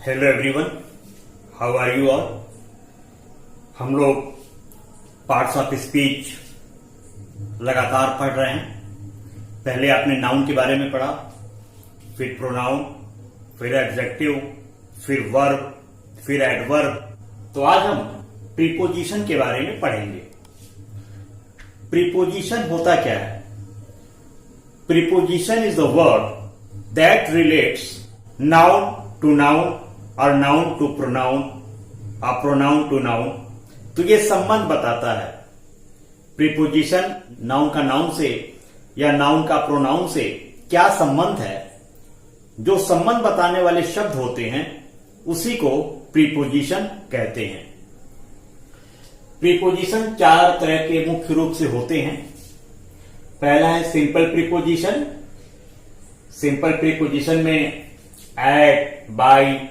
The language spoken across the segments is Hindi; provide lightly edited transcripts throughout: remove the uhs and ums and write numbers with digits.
Hello everyone, how are you all. हम लोग पार्ट्स ऑफ स्पीच लगातार पढ़ रहे हैं। पहले आपने नाउन के बारे में पढ़ा, फिर प्रोनाउन, फिर एडजेक्टिव, फिर वर्ब, फिर एडवर्ब। तो आज हम प्रीपोजिशन के बारे में पढ़ेंगे। प्रीपोजिशन होता क्या है? Preposition is the word that relates noun to noun और नाउन टू प्रोनाउन और प्रोनाउन टू नाउन। तो ये संबंध बताता है। प्रीपोजिशन नाउन का नाउन से या नाउन का प्रोनाउन से क्या संबंध है, जो संबंध बताने वाले शब्द होते हैं उसी को प्रीपोजिशन कहते हैं। प्रीपोजिशन चार तरह के मुख्य रूप से होते हैं। पहला है सिंपल प्रीपोजिशन। सिंपल प्रीपोजिशन में at, by,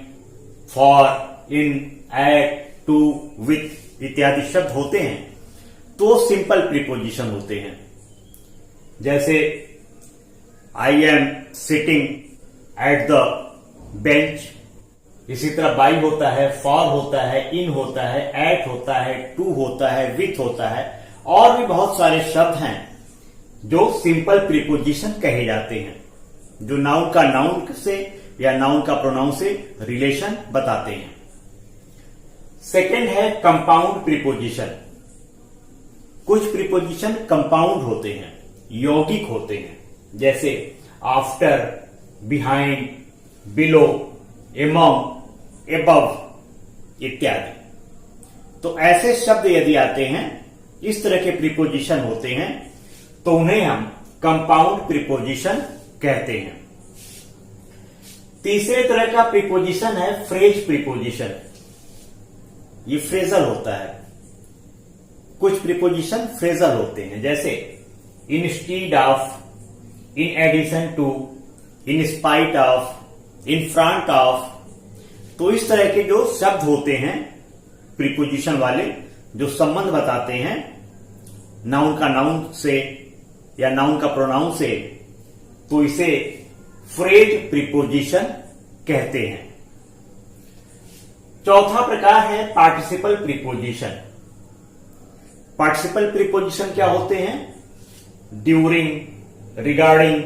for, in, at, to, with इत्यादि शब्द होते हैं, तो सिंपल प्रीपोजिशन होते हैं। जैसे I am sitting at the bench. इसी तरह बाय होता है, फॉर होता है, इन होता है, एट होता है, टू होता है, विथ होता है, और भी बहुत सारे शब्द हैं जो सिंपल प्रीपोजिशन कहे जाते हैं, जो नाउन का नाउन से या नाउन का प्रोनाउन से रिलेशन बताते हैं। सेकंड है कंपाउंड प्रीपोजिशन। कुछ प्रीपोजिशन कंपाउंड होते हैं, यौगिक होते हैं, जैसे after, behind, below, among, above इत्यादि। तो ऐसे शब्द यदि आते हैं, इस तरह के प्रीपोजिशन होते हैं, तो उन्हें हम कंपाउंड प्रीपोजिशन कहते हैं। तीसरे तरह का प्रीपोजिशन है फ्रेज प्रीपोजिशन। ये फ्रेजल होता है। कुछ प्रीपोजिशन फ्रेजल होते हैं, जैसे instead of, in addition to, in spite of, in front of. तो इस तरह के जो शब्द होते हैं प्रीपोजिशन वाले, जो संबंध बताते हैं नाउन का नाउन से या नाउन का प्रोनाउन से, तो इसे फ्रेज प्रीपोजिशन कहते हैं। चौथा प्रकार है पार्टिसिपल प्रीपोजिशन। पार्टिसिपल प्रीपोजिशन क्या होते हैं? ड्यूरिंग, रिगार्डिंग,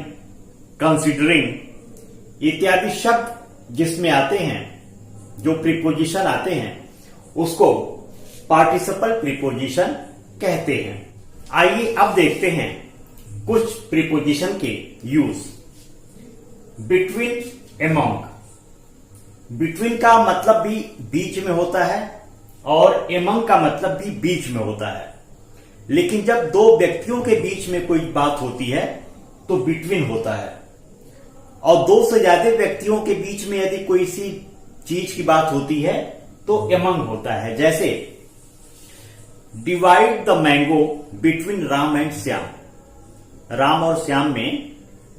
कंसिडरिंग इत्यादि शब्द जिसमें आते हैं, जो प्रीपोजिशन आते हैं, उसको पार्टिसिपल प्रीपोजिशन कहते हैं। आइए अब देखते हैं कुछ प्रीपोजिशन के यूज। Between, among. बिटवीन का मतलब भी बीच में होता है और एमंग का मतलब भी बीच में होता है। लेकिन जब दो व्यक्तियों के बीच में कोई बात होती है तो बिटवीन होता है, और दो से ज्यादा व्यक्तियों के बीच में यदि कोई सी चीज की बात होती है तो एमंग होता है। जैसे divide the mango between Ram and Shyam. Ram और श्याम में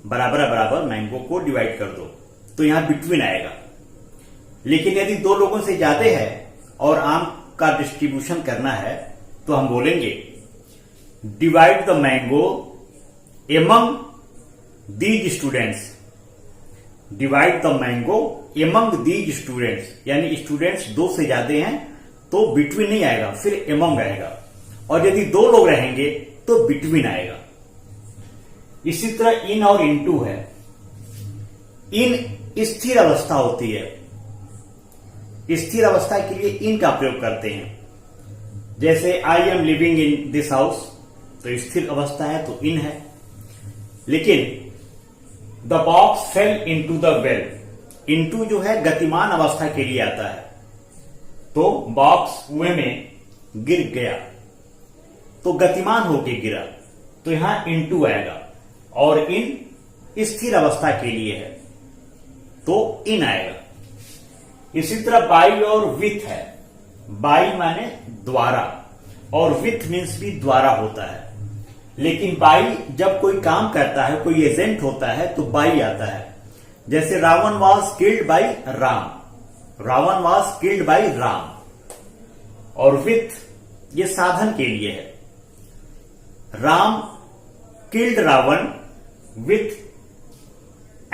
बराबर बराबर मैंगो को डिवाइड कर दो, तो यहां बिटवीन आएगा। लेकिन यदि दो लोगों से ज्यादा है और आम का डिस्ट्रीब्यूशन करना है, तो हम बोलेंगे divide the mango among these students. Divide the mango among these students, यानी स्टूडेंट्स दो से ज्यादा हैं तो बिटवीन नहीं आएगा, फिर एमंग आएगा। और यदि दो लोग रहेंगे तो बिटवीन आएगा। इसी तरह इन और इनटू है। इन स्थिर अवस्था होती है, स्थिर अवस्था के लिए इन का प्रयोग करते हैं। जैसे I am living in this house, तो स्थिर अवस्था है तो इन है। लेकिन the box fail into the well, into जो है गतिमान अवस्था के लिए आता है, तो बॉक्स कुएं में गिर गया, तो गतिमान होके गिरा, तो यहां इनटू आएगा। और इन स्थिर अवस्था के लिए है तो इन आएगा। इसी तरह बाई और विथ है। बाई माने द्वारा और विथ मीन्स भी द्वारा होता है। लेकिन बाई जब कोई काम करता है, कोई एजेंट होता है, तो बाई आता है। जैसे Ravana was killed by Ram, Ravana was killed by Ram. और विथ ये साधन के लिए है। Ram killed Ravana with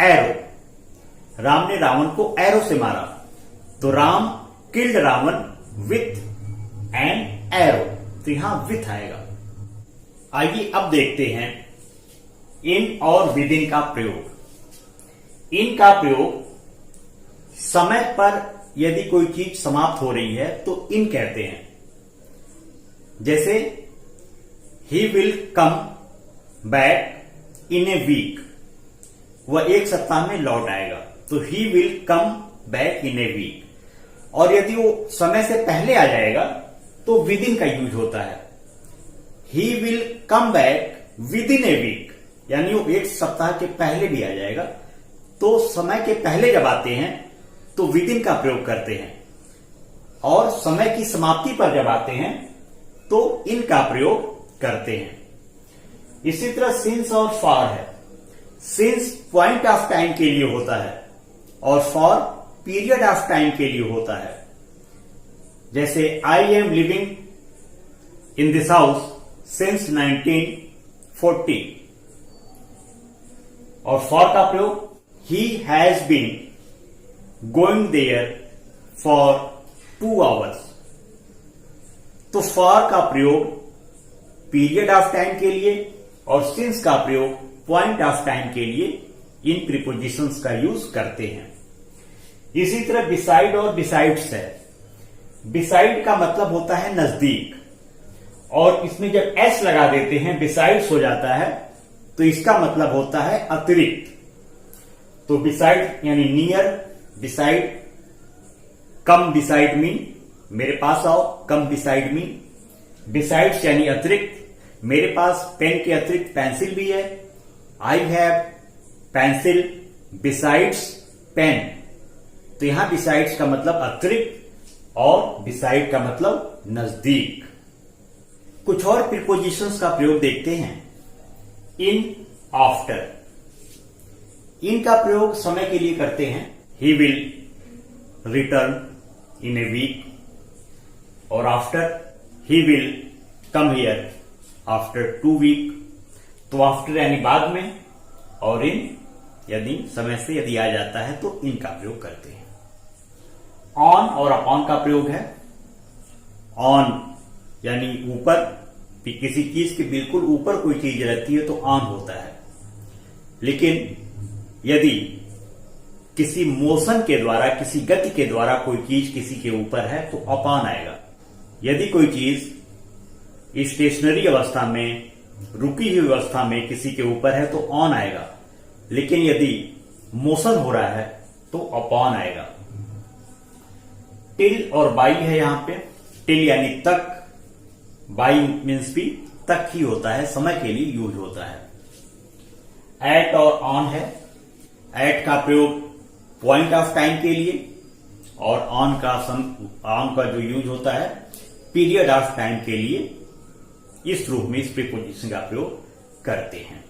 arrow. Ram ने रावण को एरो से मारा, तो Ram killed Ravana with an arrow, तो यहां विथ आएगा। आइए अब देखते हैं इन और विद इन का प्रयोग। इन का प्रयोग समय पर यदि कोई चीज समाप्त हो रही है तो इन कहते हैं। जैसे he will come back in a week, वह एक सप्ताह में लौट आएगा, तो he will come back in a week. और यदि वो समय से पहले आ जाएगा तो विद इन का यूज होता है। He will come back within a week, यानी वो एक सप्ताह के पहले भी आ जाएगा। तो समय के पहले जब आते हैं तो विद इन का प्रयोग करते हैं, और समय की समाप्ति पर जब आते हैं तो इन का प्रयोग करते हैं। इसी तरह सिंस और फॉर है। सिंस पॉइंट ऑफ टाइम के लिए होता है और फॉर पीरियड ऑफ टाइम के लिए होता है। जैसे I am living in this house since 1940। और फॉर का प्रयोग he has been going there for 2 hours. तो फॉर का प्रयोग पीरियड ऑफ टाइम के लिए और सिंस का प्रयोग पॉइंट ऑफ टाइम के लिए इन प्रीपोजिशंस का यूज करते हैं। इसी तरह बिसाइड और बिसाइड्स है। बिसाइड का मतलब होता है नजदीक, और इसमें जब एस लगा देते हैं बिसाइड्स हो जाता है, तो इसका मतलब होता है अतिरिक्त। तो बिसाइड यानी नियर, बिसाइड, कम बिसाइड मी, मेरे पास आओ, कम बिसाइड मी। बिसाइड्स यानी अतिरिक्त, मेरे पास पेन के अतिरिक्त पेंसिल भी है। I have pencil besides pen. तो यहां बिसाइड्स का मतलब अतिरिक्त और बिसाइड का मतलब नजदीक। कुछ और प्रीपोजिशंस का प्रयोग देखते हैं। इन, आफ्टर। इन का प्रयोग समय के लिए करते हैं। He will return in a week, और after he will come here after 2 week. तो आफ्टर यानी बाद में, और इन यदि समय से यदि आ जाता है तो इनका प्रयोग करते हैं। ऑन और अपॉन का प्रयोग है। ऑन यानी ऊपर, किसी चीज के बिल्कुल ऊपर कोई चीज रहती है तो ऑन होता है। लेकिन यदि किसी मोशन के द्वारा, किसी गति के द्वारा कोई चीज किसी के ऊपर है तो अपॉन आएगा। यदि कोई चीज स्टेशनरी अवस्था में, रुकी हुई अवस्था में किसी के ऊपर है तो ऑन आएगा, लेकिन यदि मोशन हो रहा है तो अपॉन आएगा। टिल और बाई है यहां पे। टिल यानी तक, बाई मीन्स भी तक ही होता है, समय के लिए यूज होता है। एट और ऑन है। एट का प्रयोग पॉइंट ऑफ टाइम के लिए, और ऑन का जो यूज होता है पीरियड ऑफ टाइम के लिए। इस रूप में इस प्रीपोजिशन का प्रयोग करते हैं।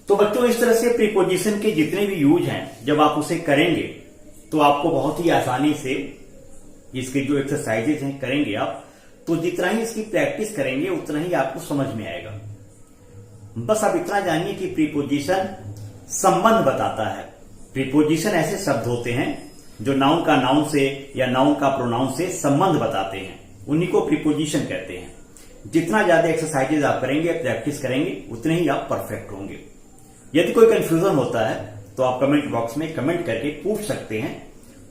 तो बच्चों, इस तरह से प्रीपोजिशन के जितने भी यूज हैं, जब आप उसे करेंगे तो आपको बहुत ही आसानी से इसके जो एक्सरसाइजेज हैं करेंगे आप, तो जितना ही इसकी प्रैक्टिस करेंगे उतना ही आपको समझ में आएगा। बस आप इतना जानिए कि प्रीपोजिशन संबंध बताता है। प्रीपोजिशन ऐसे शब्द होते हैं जो नाउन का नाउन से या नाउन का प्रोनाउन से संबंध बताते हैं, उन्हीं को प्रीपोजिशन कहते हैं। जितना ज्यादा एक्सरसाइजेज आप करेंगे, प्रैक्टिस करेंगे, उतने ही आप परफेक्ट होंगे। यदि कोई कंफ्यूजन होता है तो आप कमेंट बॉक्स में कमेंट करके पूछ सकते हैं,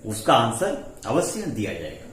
उसका आंसर अवश्य दिया जाएगा।